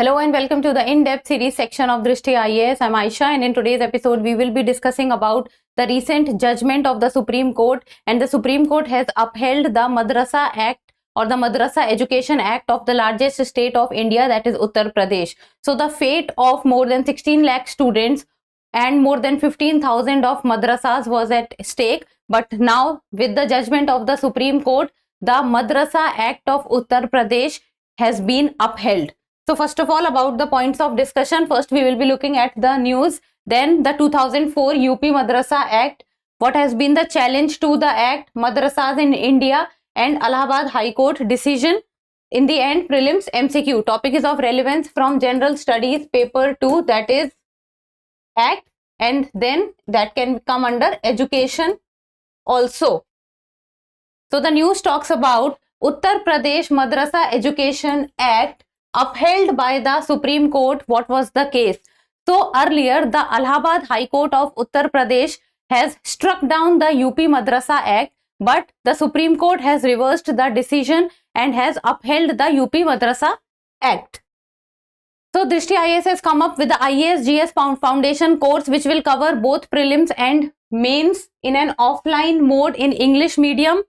Hello and welcome to the in-depth series section of Drishti IAS. I'm Aisha, and in today's episode we will be discussing about the recent judgment of the Supreme Court, and the Supreme Court has upheld the Madrasa Act or the Madrasa Education Act of the largest state of India, that is Uttar Pradesh. So the fate of more than 16 lakh students and more than 15,000 of madrasas was at stake, but now with the judgment of the Supreme Court, the Madrasa Act of Uttar Pradesh has been upheld. So first of all, about the points of discussion, first we will be looking at the news, then the 2004 UP Madrasa Act, what has been the challenge to the act, madrasas in India, and Allahabad High Court decision. In the end, prelims MCQ, topic is of relevance from General Studies paper 2, that is act, and then that can come under education also. So the news talks about Uttar Pradesh Madrasa Education Act upheld by the Supreme Court. What was the case? So earlier the Allahabad High Court of Uttar Pradesh has struck down the UP Madrasa Act, but the Supreme Court has reversed the decision and has upheld the UP Madrasa Act. So Drishti IAS has come up with the IAS GS Foundation course, which will cover both prelims and mains in an offline mode in English medium.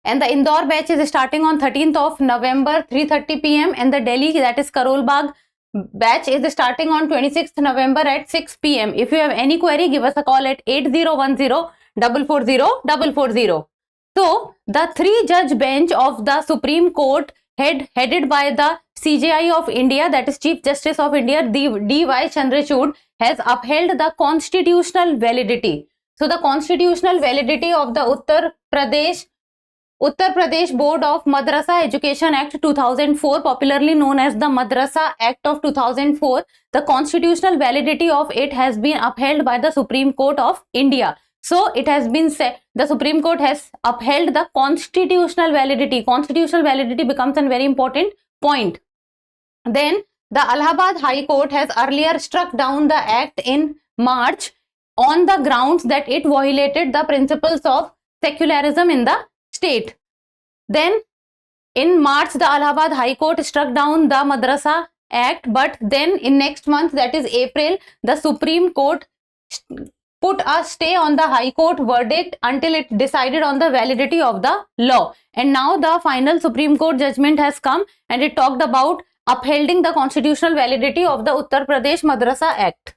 And the Indore batch is starting on 13th of November, 3:30 p.m. and the Delhi, that is Karol Bagh batch, is starting on 26th November at 6 p.m. If you have any query, give us a call at 8010-440-440. So the 3-judge bench of the Supreme Court headed by the CJI of India, that is Chief Justice of India, D.Y. Chandrachud, has upheld the constitutional validity. So the constitutional validity of the Uttar Pradesh Board of Madrasa Education Act 2004, popularly known as the Madrasa Act of 2004, the constitutional validity of it has been upheld by the Supreme Court of India. So it has been said, the Supreme Court has upheld the constitutional validity. Constitutional validity becomes a very important point. Then the Allahabad High Court has earlier struck down the act in March on the grounds that it violated the principles of secularism in the state. Then in March the Allahabad High Court struck down the Madrasa Act, but then in next month, that is April, the Supreme Court put a stay on the High Court verdict until it decided on the validity of the law. And now the final Supreme Court judgment has come, and it talked about upholding the constitutional validity of the Uttar Pradesh Madrasa Act.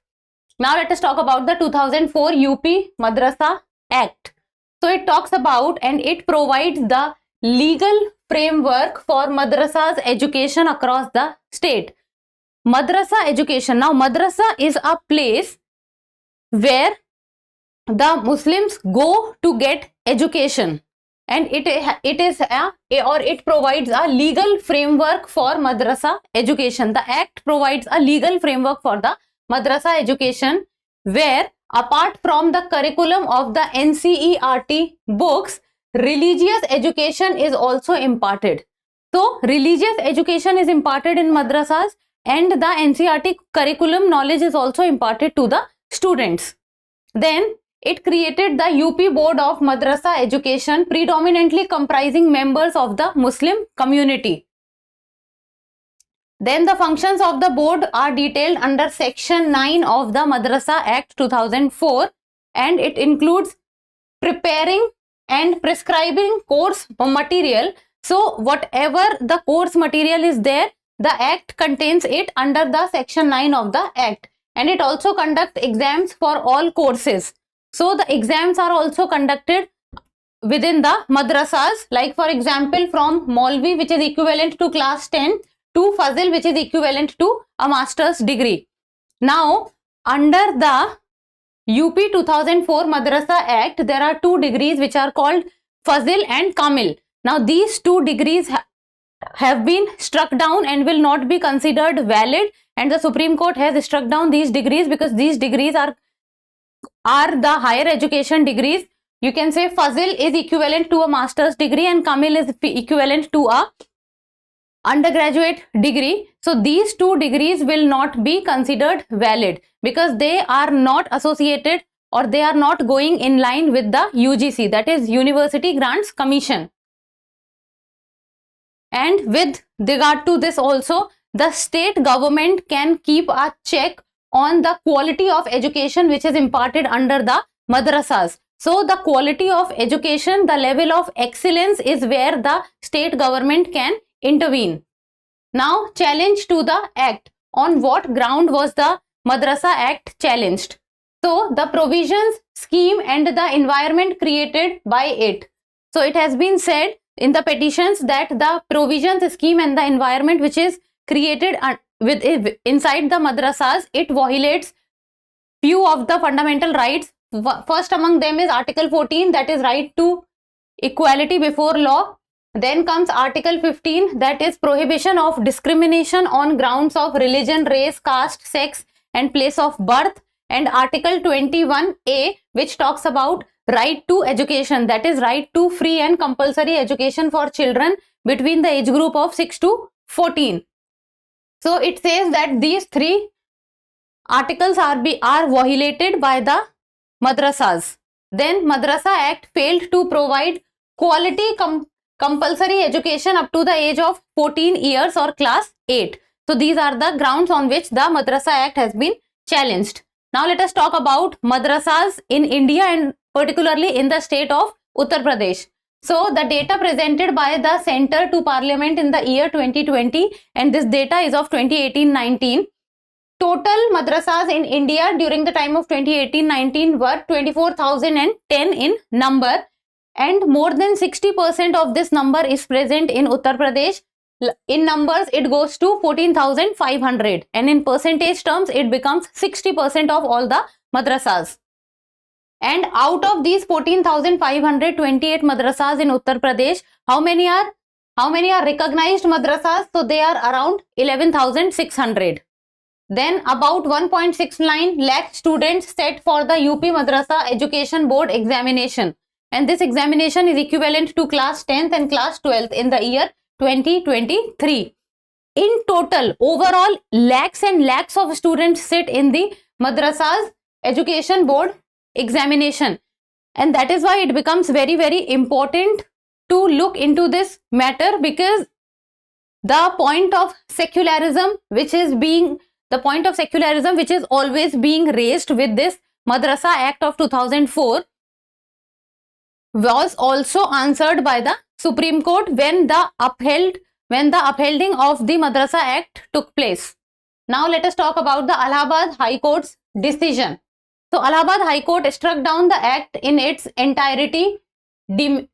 Now let us talk about the 2004 UP Madrasa Act. So it talks about and it provides the legal framework for madrasas education across the state. Madrasa education. Now madrasa is a place where the Muslims go to get education, and it provides a legal framework for madrasa education. The act provides a legal framework for the madrasa education, where apart from the curriculum of the NCERT books, religious education is also imparted. So religious education is imparted in madrasas, and the NCERT curriculum knowledge is also imparted to the students. Then it created the UP Board of Madrasa Education, predominantly comprising members of the Muslim community. Then the functions of the board are detailed under section 9 of the Madrasa Act 2004, and it includes preparing and prescribing course material. So whatever the course material is there, the act contains it under the section 9 of the act, and it also conducts exams for all courses. So the exams are also conducted within the madrasas, like for example from Maulvi, which is equivalent to class 10, to Fazil, which is equivalent to a master's degree. Now under the UP 2004 Madrasa Act, there are 2 degrees which are called Fazil and Kamil. Now these 2 degrees have been struck down and will not be considered valid, and the Supreme Court has struck down these degrees because these degrees are the higher education degrees. You can say Fazil is equivalent to a master's degree and Kamil is equivalent to a undergraduate degree. So these 2 degrees will not be considered valid because they are not associated, or they are not going in line with the UGC, that is University Grants Commission. And with regard to this also, the state government can keep a check on the quality of education which is imparted under the madrasas. So the quality of education, the level of excellence is where the state government can intervene. Now, challenge to the act. On what ground was the Madrasa Act challenged? So, the provisions, scheme and the environment created by it. So, it has been said in the petitions that the provisions, scheme and the environment which is created inside the madrasas, it violates few of the fundamental rights. First among them is Article 14, that is right to equality before law. Then comes Article 15, that is prohibition of discrimination on grounds of religion, race, caste, sex and place of birth. And Article 21A, which talks about right to education, that is right to free and compulsory education for children between the age group of 6 to 14. So it says that these three articles are violated by the madrasas. Then Madrasa Act failed to provide quality compulsory education up to the age of 14 years or class 8. So these are the grounds on which the Madrasa Act has been challenged. Now let us talk about madrasas in India and particularly in the state of Uttar Pradesh. So the data presented by the Centre to Parliament in the year 2020, and this data is of 2018-19. Total madrasas in India during the time of 2018-19 were 24,010 in number, and more than 60% of this number is present in Uttar Pradesh. In numbers, it goes to 14,500, and in percentage terms, it becomes 60% of all the madrasas. And out of these 14,528 madrasas in Uttar Pradesh, how many are recognized madrasas? So they are around 11,600. Then about 1.69 lakh students set for the UP Madrasa Education Board examination, and this examination is equivalent to class 10th and class 12th in the year 2023. In total, overall, lakhs and lakhs of students sit in the Madrasa's Education Board examination, and that is why it becomes very, very important to look into this matter, because the point of secularism which is always being raised with this Madrasa Act of 2004 was also answered by the Supreme Court when the upholding of the Madrasa Act took place. Now let us talk about the Allahabad High Court's decision. So Allahabad High Court struck down the act in its entirety, deeming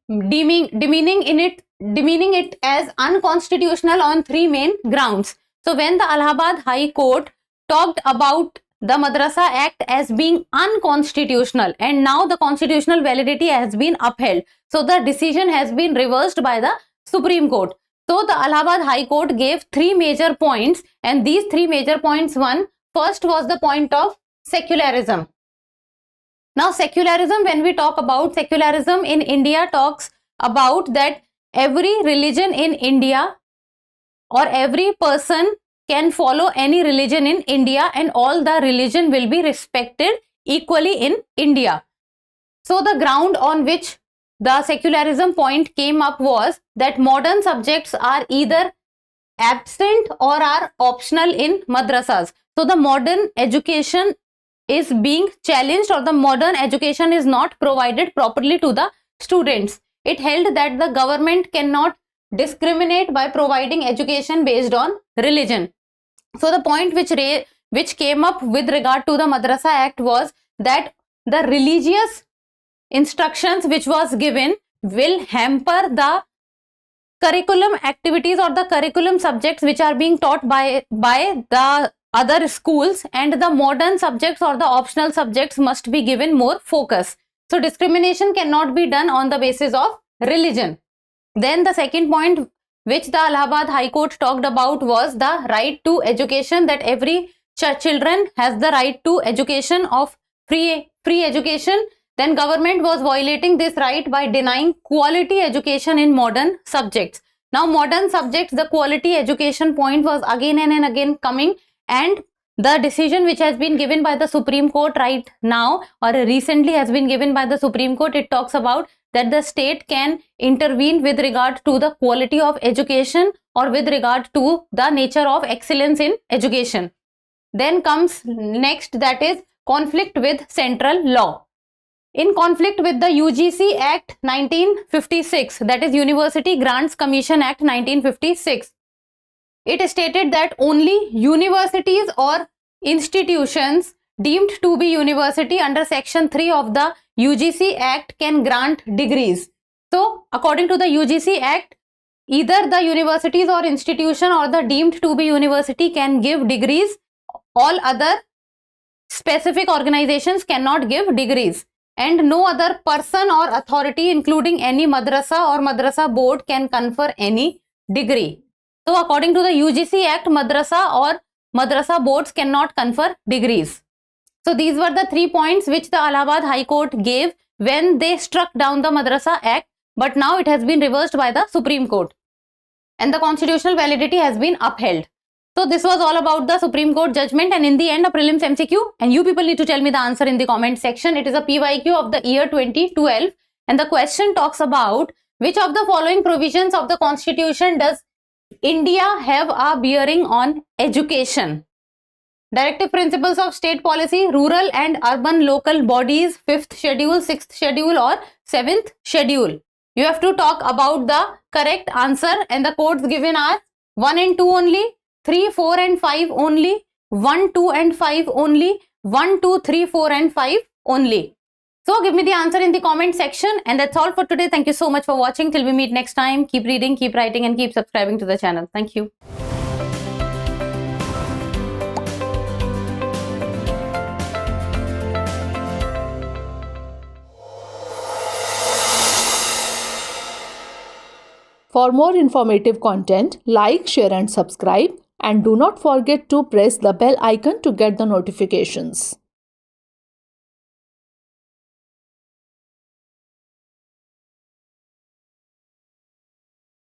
it as unconstitutional on three main grounds. So when the Allahabad High Court talked about the Madrasa Act as being unconstitutional, and now the constitutional validity has been upheld, so the decision has been reversed by the Supreme Court. So the Allahabad High Court gave three major points, and these three major points, first was the point of secularism. Now secularism, when we talk about secularism in India, talks about that every religion in India or every person can follow any religion in India, and all the religion will be respected equally in India. So the ground on which the secularism point came up was that modern subjects are either absent or are optional in madrasas. So the modern education is being challenged, or the modern education is not provided properly to the students. It held that the government cannot discriminate by providing education based on religion. So the point which came up with regard to the Madrasa Act was that the religious instructions which was given will hamper the curriculum activities or the curriculum subjects which are being taught by the other schools, and the modern subjects or the optional subjects must be given more focus. So discrimination cannot be done on the basis of religion. Then the second point which the Allahabad High Court talked about was the right to education, that every children has the right to education of free education. Then government was violating this right by denying quality education in modern subjects. Now modern subjects, the quality education point was again and again coming, and the decision which has been given by the Supreme Court right now, or recently has been given by the Supreme Court, it talks about that the state can intervene with regard to the quality of education or with regard to the nature of excellence in education. Then comes next, that is conflict with central law. In conflict with the UGC Act 1956, that is University Grants Commission Act 1956, it stated that only universities or institutions deemed to be university under section 3 of the UGC Act can grant degrees. So according to the UGC Act, either the universities or institution or the deemed to be university can give degrees. All other specific organizations cannot give degrees, and no other person or authority including any madrasa or madrasa board can confer any degree. So according to the UGC Act, madrasa or madrasa boards cannot confer degrees. So these were the 3 points which the Allahabad High Court gave when they struck down the Madrasa Act, but now it has been reversed by the Supreme Court and the constitutional validity has been upheld. So this was all about the Supreme Court judgment, and in the end a prelims MCQ, and you people need to tell me the answer in the comment section. It is a PYQ of the year 2012, and the question talks about which of the following provisions of the Constitution does India have a bearing on education? Directive Principles of State Policy, Rural and Urban Local Bodies, 5th Schedule, 6th Schedule or 7th Schedule. You have to talk about the correct answer, and the codes given are 1 and 2 only, 3, 4 and 5 only, 1, 2 and 5 only, 1, 2, 3, 4 and 5 only. So give me the answer in the comment section, and that's all for today. Thank you so much for watching. Till we meet next time, keep reading, keep writing and keep subscribing to the channel. Thank you. For more informative content, like, share and subscribe, and do not forget to press the bell icon to get the notifications.